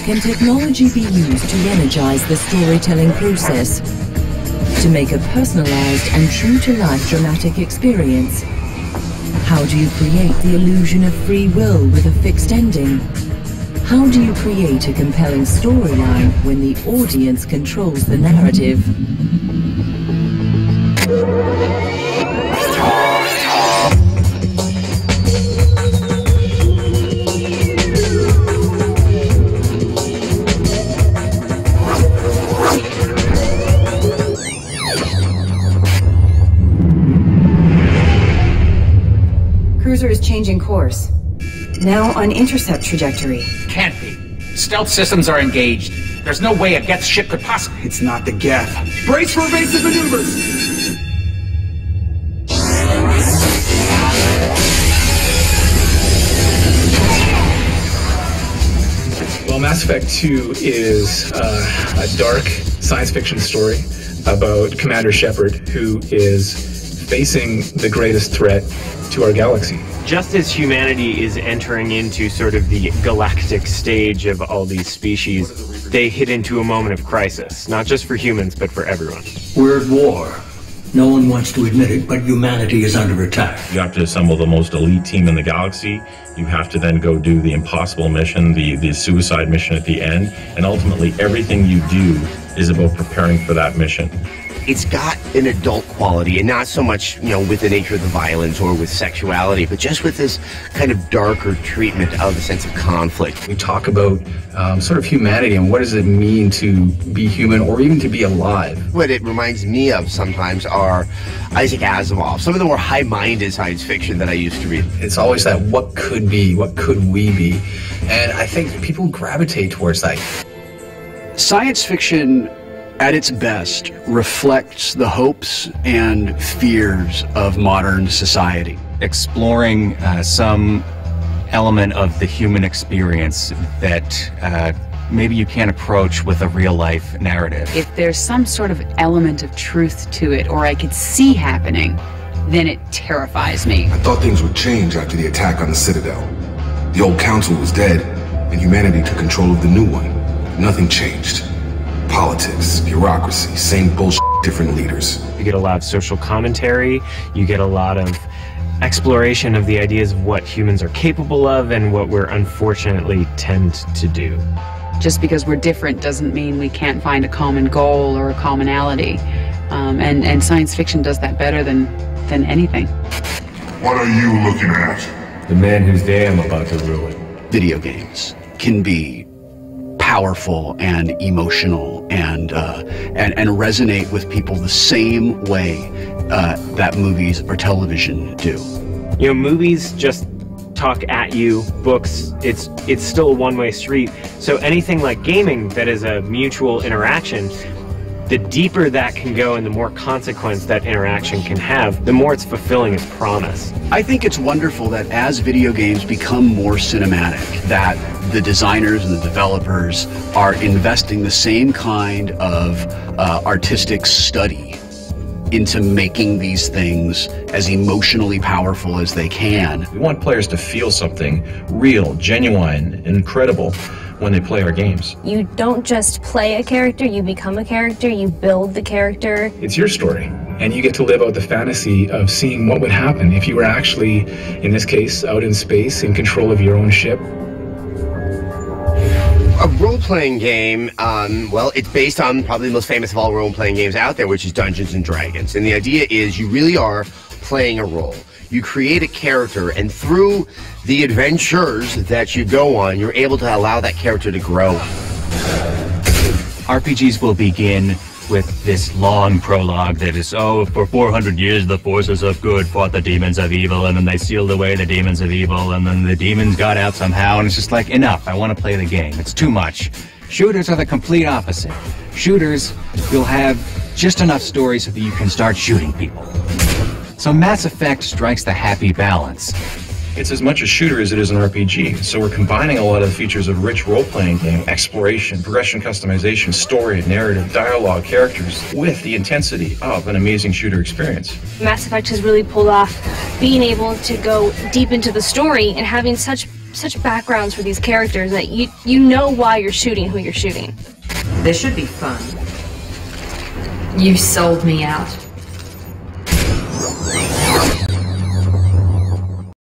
Can technology be used to energize the storytelling process? To make a personalized and true-to-life dramatic experience? How do you create the illusion of free will with a fixed ending? How do you create a compelling storyline when the audience controls the narrative? Cruiser is changing course. Now on intercept trajectory. Can't be. Stealth systems are engaged. There's no way a Geth ship could possibly... It's not the Geth. Brace for evasive maneuvers! Well, Mass Effect 2 is a dark science fiction story about Commander Shepard, who is facing the greatest threat to our galaxy. Just as humanity is entering into sort of the galactic stage of all these species, they hit into a moment of crisis, not just for humans, but for everyone. We're at war. No one wants to admit it, but humanity is under attack. You have to assemble the most elite team in the galaxy. You have to then go do the impossible mission, the suicide mission at the end, and ultimately everything you do is about preparing for that mission. It's got an adult quality, and not so much, you know, with the nature of the violence or with sexuality, but just with this kind of darker treatment of the sense of conflict. We talk about sort of humanity and what does it mean to be human or even to be alive. What it reminds me of sometimes are Isaac Asimov, some of the more high-minded science fiction that I used to read. It's always that what could be, what could we be, and I think people gravitate towards that. Science fiction at its best reflects the hopes and fears of modern society. Exploring some element of the human experience that maybe you can't approach with a real-life narrative. If there's some sort of element of truth to it, or I could see happening, then it terrifies me. I thought things would change after the attack on the Citadel. The old council was dead, and humanity took control of the new one. Nothing changed. Politics, bureaucracy, same bullshit, different leaders. You get a lot of social commentary, you get a lot of exploration of the ideas of what humans are capable of and what we're unfortunately tend to do. Just because we're different doesn't mean we can't find a common goal or a commonality. And science fiction does that better than anything. What are you looking at? The man whose day I'm about to ruin. Video games can be powerful and emotional and resonate with people the same way that movies or television do. You know, movies just talk at you, books, it's still a one-way street. So anything like gaming that is a mutual interaction, the deeper that can go and the more consequence that interaction can have, the more it's fulfilling its promise. I think it's wonderful that as video games become more cinematic, that the designers and the developers are investing the same kind of artistic study into making these things as emotionally powerful as they can. We want players to feel something real, genuine, incredible when they play our games. You don't just play a character, you become a character, you build the character. It's your story, and you get to live out the fantasy of seeing what would happen if you were actually, in this case, out in space in control of your own ship. A role-playing game, well, it's based on probably the most famous of all role-playing games out there, which is Dungeons & Dragons. And the idea is you really are playing a role. You create a character, and through the adventures that you go on, you're able to allow that character to grow. RPGs will begin with this long prologue that is, oh, for 400 years the forces of good fought the demons of evil, and then they sealed away the demons of evil, and then the demons got out somehow, and it's just like, enough, I want to play the game. It's too much. Shooters are the complete opposite. Shooters, you'll have just enough story so that you can start shooting people. So Mass Effect strikes the happy balance. It's as much a shooter as it is an RPG, so we're combining a lot of the features of rich role-playing game, exploration, progression customization, story, narrative, dialogue, characters, with the intensity of an amazing shooter experience. Mass Effect has really pulled off being able to go deep into the story and having such such backgrounds for these characters that you know why you're shooting who you're shooting. This should be fun. You sold me out.